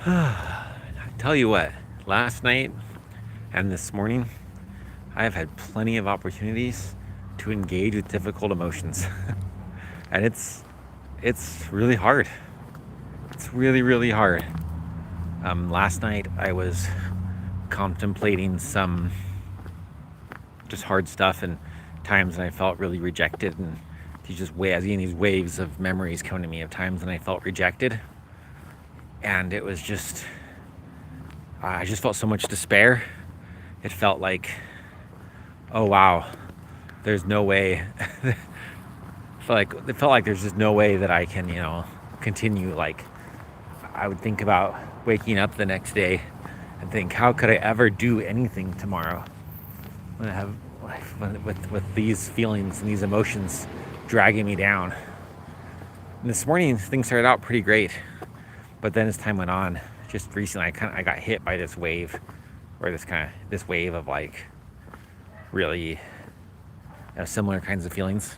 I tell you what, last night and this morning, I have had plenty of opportunities to engage with difficult emotions. And it's really hard. It's really, really hard. Last night I was contemplating some just hard stuff and times when I felt really rejected, and these waves of memories come to me of times when I felt rejected, and it was just I just felt so much despair. It felt like, oh wow, there's no way. It felt like there's just no way that I can, continue. Like, I would think about waking up the next day and think, how could I ever do anything tomorrow when I have with these feelings and these emotions dragging me down. And this morning things started out pretty great, but then as time went on, just recently I got hit by this wave, or this wave of like really similar kinds of feelings.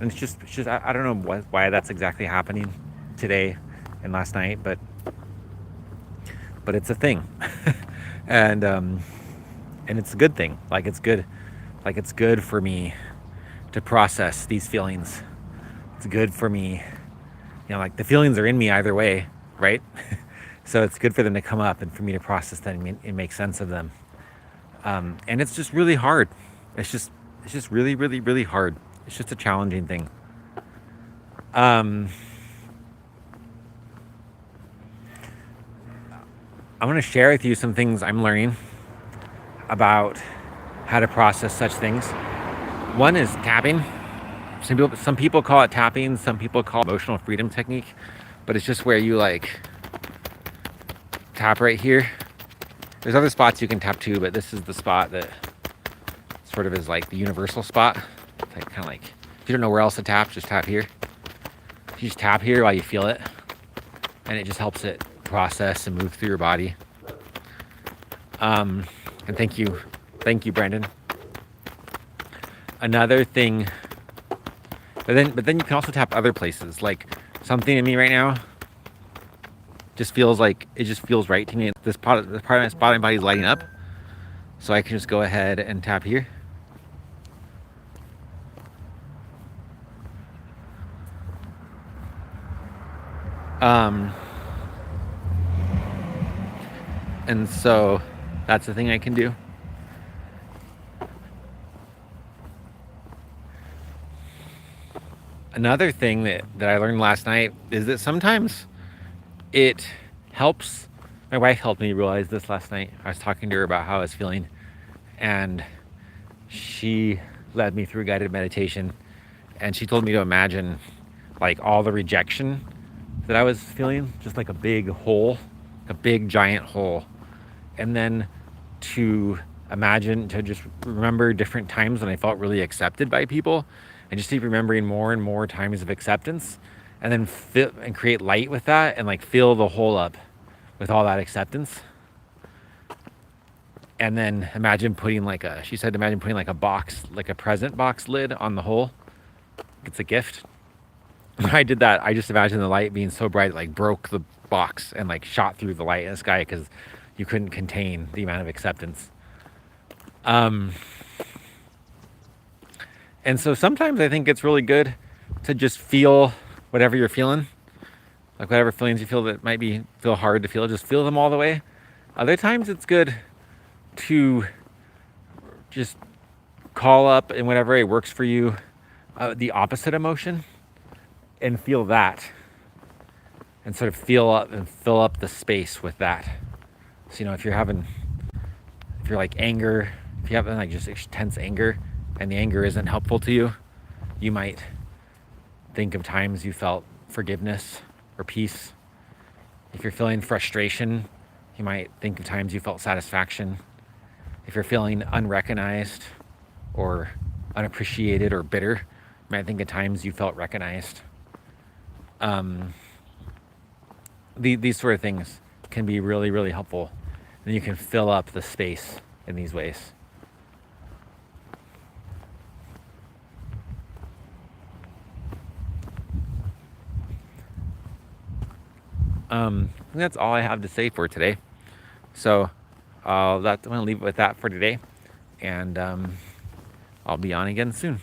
And it's just I don't know why that's exactly happening today and last night, but it's a thing. And it's a good thing. It's good for me to process these feelings. It's good for me, like the feelings are in me either way, right? So it's good for them to come up and for me to process them and make sense of them. And it's just really hard. It's just really, really, really hard. It's just a challenging thing. I'm going to share with you some things I'm learning about how to process such things. One is tapping. Some people call it tapping. Some people call it emotional freedom technique, but it's just where you like tap right here. There's other spots you can tap too, but this is the spot that sort of is like the universal spot. It's like kind of like, if you don't know where else to tap, just tap here. You just tap here while you feel it, and it just helps it process and move through your body. And thank you, Brandon. Another thing, but then you can also tap other places. Like something in me right now just feels like it just feels right to me. This part of my body is lighting up, so I can just go ahead and tap here. And so that's the thing I can do. Another thing that I learned last night is that sometimes it helps. My wife helped me realize this last night. I was talking to her about how I was feeling, and she led me through guided meditation, and she told me to imagine like all the rejection that I was feeling, just like a big hole, a big giant hole. And then to just remember different times when I felt really accepted by people, and just keep remembering more and more times of acceptance, and then create light with that, and like fill the hole up with all that acceptance. And then imagine putting like a box, like a present box lid on the hole. It's a gift. When I did that, I just imagined the light being so bright it like broke the box and like shot through the light in the sky because you couldn't contain the amount of acceptance. And so sometimes I think it's really good to just feel whatever you're feeling, like whatever feelings you feel that feel hard to feel, just feel them all the way. Other times it's good to just call up in whatever way works for you, the opposite emotion, and feel that, and sort of feel up and fill up the space with that. So if you're like anger, if you have like just intense anger, and the anger isn't helpful to you, you might think of times you felt forgiveness or peace. If you're feeling frustration, you might think of times you felt satisfaction. If you're feeling unrecognized or unappreciated or bitter, you might think of times you felt recognized. These sort of things can be really, really helpful. And you can fill up the space in these ways. I think that's all I have to say for today. So I'm going to leave it with that for today. And I'll be on again soon.